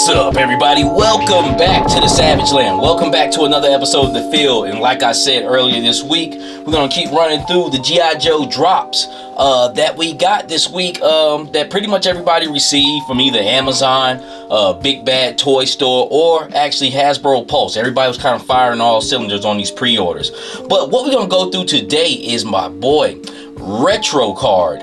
What's up, everybody? Welcome back to the Savage Land. Welcome back to another episode of The Field. And like I said earlier this week, we're going to keep running through the G.I. Joe drops that we got this week that pretty much everybody received from either Amazon, Big Bad Toy Store, or actually Hasbro Pulse. Everybody was kind of firing all cylinders on these pre-orders. But what we're going to go through today is my boy, Retro Card.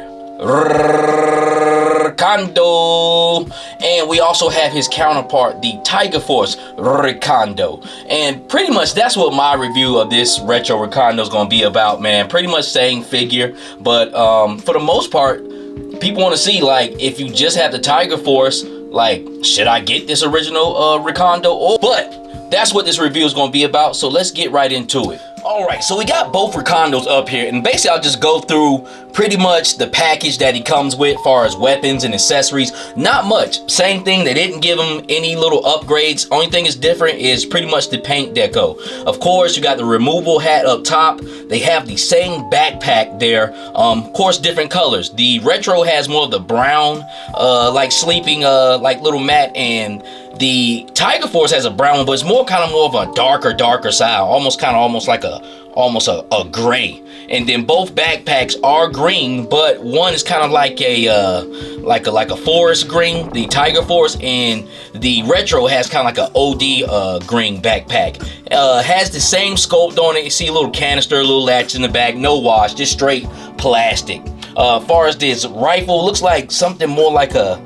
Recondo, and we also have his counterpart, the Tiger Force Recondo, and pretty much that's what my review of this Retro Recondo is going to be about, man. Pretty much same figure, but for the most part, people want to see, like, if you just have the Tiger Force, like, should I get this original Recondo? But that's what this review is going to be about, so let's get right into it. Alright, so we got both Recondos up here, and basically I'll just go through pretty much the package that he comes with as far as weapons and accessories. Not much. Same thing, they didn't give him any little upgrades. Only thing is different is pretty much the paint deco. Of course, you got the removable hat up top. They have the same backpack there. Of course, different colors. The Retro has more of the brown, like sleeping, like little mat, and the Tiger Force has a brown one, but it's more of a darker side, almost like a gray. And then both backpacks are green, but one is kind of like a forest green, the Tiger Force, and the Retro has kind of like an OD green backpack. Has the same sculpt on it. You see a little canister, a little latch in the back, no wash, just straight plastic. As far as this rifle, looks like something more like a,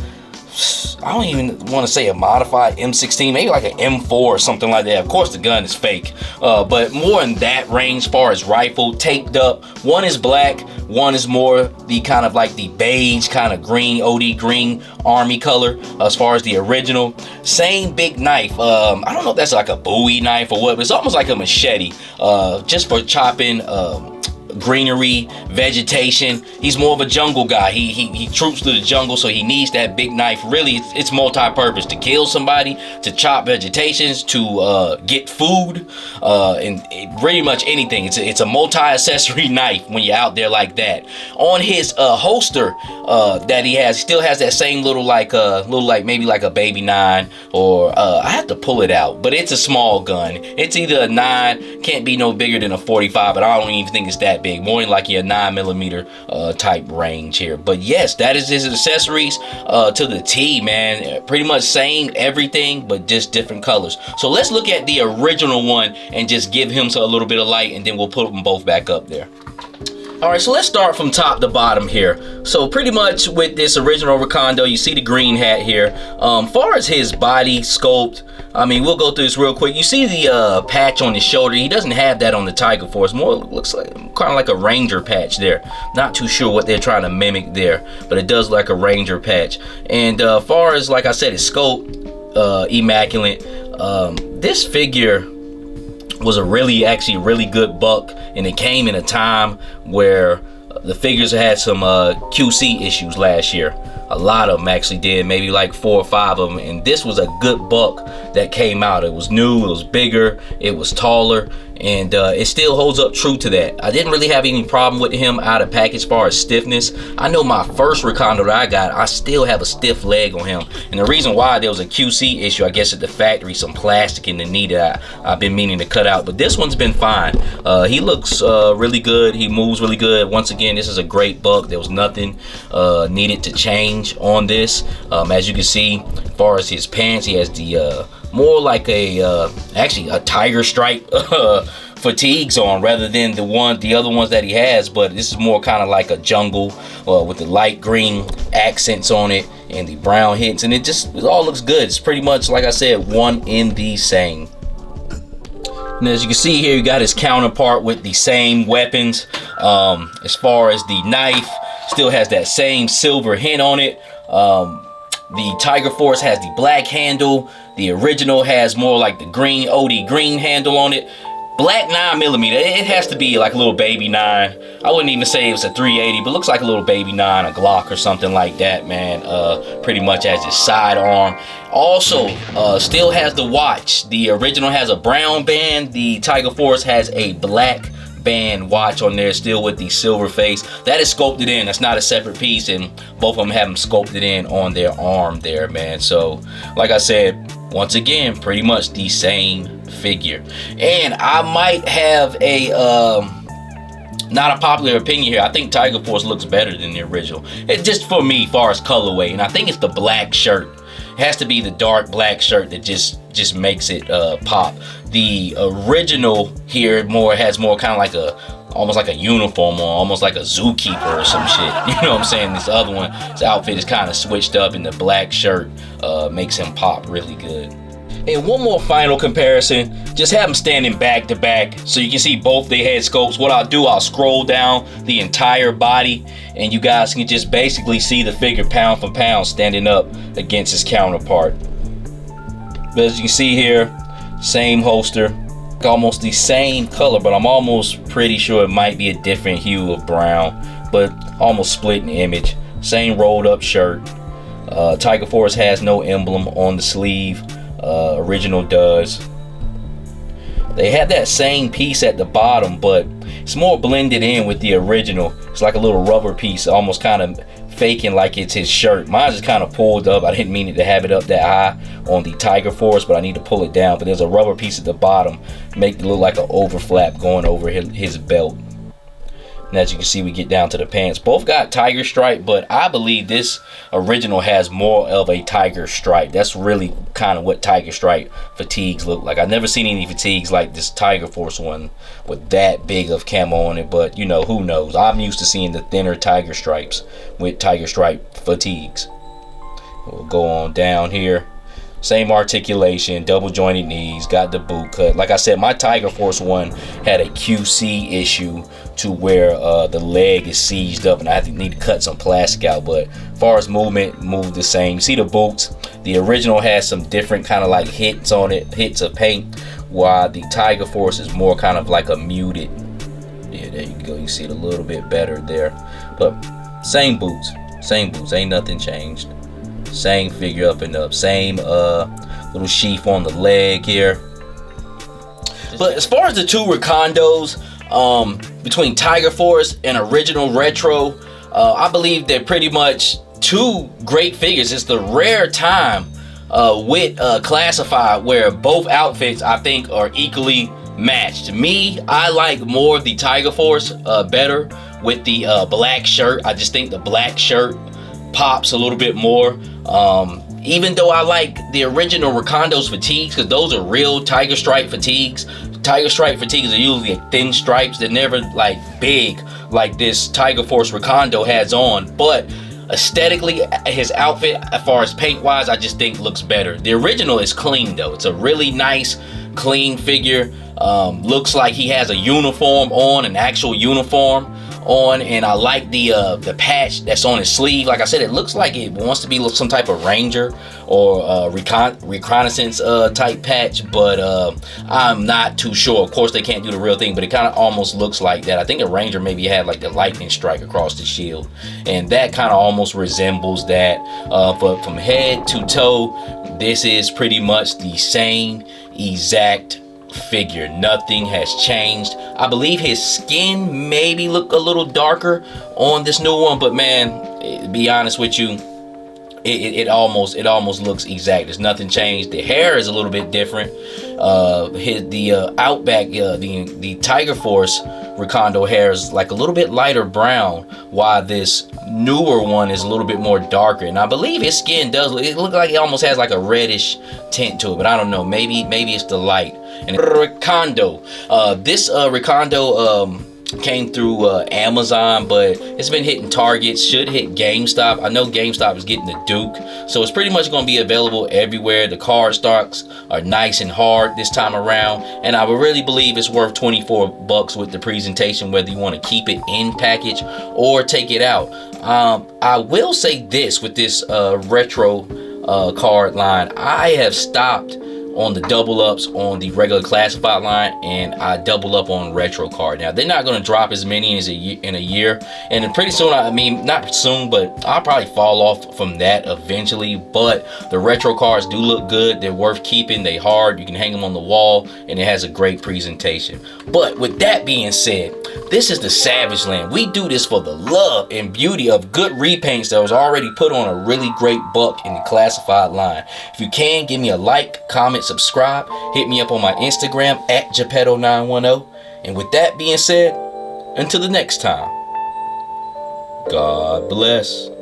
I don't even want to say a modified M16, maybe like an M4 or something like that. Of course, the gun is fake, but more in that range as far as rifle, taped up. One is black, one is more the kind of like the beige kind of green, OD green army color as far as the original. Same big knife. I don't know if that's like a Bowie knife or what, but it's almost like a machete, just for chopping greenery, vegetation. He's more of a jungle guy. He troops through the jungle, so he needs that big knife. Really, it's multi-purpose, to kill somebody, to chop vegetations, to get food, and pretty much anything. It's a multi-accessory knife when you're out there like that. On his holster that he has, he still has that same little maybe like a baby 9, or I have to pull it out, but it's a small gun. It's either a 9, can't be no bigger than a 45, but I don't even think it's that big, more than like your 9mm type range here. But yes, that is his accessories to the T, man. Pretty much same everything, but just different colors. So let's look at the original one and just give him a little bit of light, and then we'll put them both back up there. Alright, so let's start from top to bottom here. So pretty much with this original Recondo, you see the green hat here. Far as his body sculpt, I mean, we'll go through this real quick. You see the patch on his shoulder. He doesn't have that on the Tiger Force. More looks like kind of like a Ranger patch there. Not too sure what they're trying to mimic there, but it does look like a Ranger patch. And far as, like I said, his sculpt, immaculate. This figure was actually a really good buck, and it came in a time where the figures had some QC issues last year. A lot of them actually did, maybe like 4 or 5 of them, and this was a good buck that came out. It was new, it was bigger, it was taller, and it still holds up true to that. I didn't really have any problem with him out of package as far as stiffness. I know my first Recondo that I got, I still have a stiff leg on him, and the reason why, there was a QC issue, I guess, at the factory, some plastic in the knee that I've been meaning to cut out, but this one's been fine. He looks really good, he moves really good. Once again, this is a great buck. There was nothing needed to change on this. As you can see, as far as his pants, he has the more like actually a tiger stripe fatigues on, rather than the other ones that he has. But this is more kind of like a jungle with the light green accents on it and the brown hits, and it all looks good. It's pretty much, like I said, one in the same. And as you can see here, you got his counterpart with the same weapons. As far as the knife, still has that same silver hint on it. The Tiger Force has the black handle. The original has more like the green, OD green handle on it. Black 9mm, it has to be like a little baby 9. I wouldn't even say it was a 380, but looks like a little baby 9, a Glock or something like that, man. Pretty much as his sidearm. Also, still has the watch. The original has a brown band. The Tiger Force has a black band watch on there, still with the silver face. That is sculpted in. That's not a separate piece, and both of them have them sculpted in on their arm there, man. So, like I said, once again, pretty much the same figure. And I might have a not a popular opinion here. I think Tiger Force looks better than the original. It's just for me, far as colorway, and I think it's the black shirt. It has to be the dark black shirt that just makes it pop. The original here has more kind of like almost like a uniform on, almost like a zookeeper or some shit. You know what I'm saying? This other one, his outfit is kind of switched up, and the black shirt makes him pop really good. And one more final comparison, just have them standing back to back so you can see both their head sculpts. What I'll do, I'll scroll down the entire body and you guys can just basically see the figure pound for pound standing up against his counterpart. But as you can see here, same holster, almost the same color, but I'm almost pretty sure it might be a different hue of brown, but almost split in image. Same rolled up shirt. Tiger Force has no emblem on the sleeve. Original does. They have that same piece at the bottom, but it's more blended in with the original. It's like a little rubber piece, almost kind of faking like it's his shirt. Mine's just kind of pulled up. I didn't mean it to have it up that high on the Tiger Force, but I need to pull it down. But there's a rubber piece at the bottom, make it look like an overflap going over his belt. And as you can see, we get down to the pants. Both got tiger stripe, but I believe this original has more of a tiger stripe. That's really kind of what tiger stripe fatigues look like. I've never seen any fatigues like this Tiger Force one with that big of camo on it, but you know, who knows? I'm used to seeing the thinner tiger stripes with tiger stripe fatigues. We'll go on down here. Same articulation, double jointed knees, got the boot cut. Like I said, my Tiger Force one had a QC issue to where the leg is seized up and I need to cut some plastic out, but as far as movement, moved the same. See the boots? The original has some different kind of like hits on it, hits of paint, while the Tiger Force is more kind of like a muted. Yeah, there you go. You see it a little bit better there. But same boots, ain't nothing changed. Same figure up and up, same little sheath on the leg here. But as far as the two Recondos, between Tiger Force and original retro, I believe they're pretty much two great figures. It's the rare time with Classified where both outfits I think are equally matched. Me, I like more of the Tiger Force better with the black shirt. I just think the black shirt pops a little bit more. Even though I like the original Recondo's fatigues, because those are real tiger stripe fatigues. Tiger stripe fatigues are usually thin stripes. They're never like big like this Tiger Force Recondo has on. But aesthetically, his outfit, as far as paint wise, I just think looks better. The original is clean though. It's a really nice, clean figure. Looks like he has a uniform on, an actual uniform on, and I like the patch that's on his sleeve. Like I said, it looks like it wants to be some type of ranger or reconnaissance type patch, but I'm not too sure. Of course, they can't do the real thing, but it kind of almost looks like that. I think a ranger maybe had like the lightning strike across the shield, and that kind of almost resembles that. But from head to toe, this is pretty much the same exact figure. Nothing has changed. I believe his skin maybe look a little darker on this new one, but man, to be honest with you, it almost looks exact. There's nothing changed. The hair is a little bit different. The Outback, the Tiger Force Recondo hair is like a little bit lighter brown, while this newer one is a little bit more darker. And I believe his skin does look like it almost has like a reddish tint to it, but I don't know. Maybe it's the light. And Recondo, this Recondo came through Amazon, but it's been hitting Target, should hit GameStop. I know GameStop is getting the Duke, so it's pretty much going to be available everywhere. The card stocks are nice and hard this time around, and I would really believe it's worth 24 bucks with the presentation, whether you want to keep it in package or take it out. I will say this with this retro card line, I have stopped on the double ups on the regular classified line, and I double up on retro card. Now they're not going to drop as many as in a year, and then pretty soon, I mean not soon, but I'll probably fall off from that eventually. But the retro cards do look good. They're worth keeping. They hard. You can hang them on the wall, and it has a great presentation. But with that being said, this is the Savage Land. We do this for the love and beauty of good repaints that was already put on a really great buck in the classified line. If you can, give me a like, comment, subscribe. Hit me up on my Instagram at Geppetto910. And with that being said, until the next time, God bless.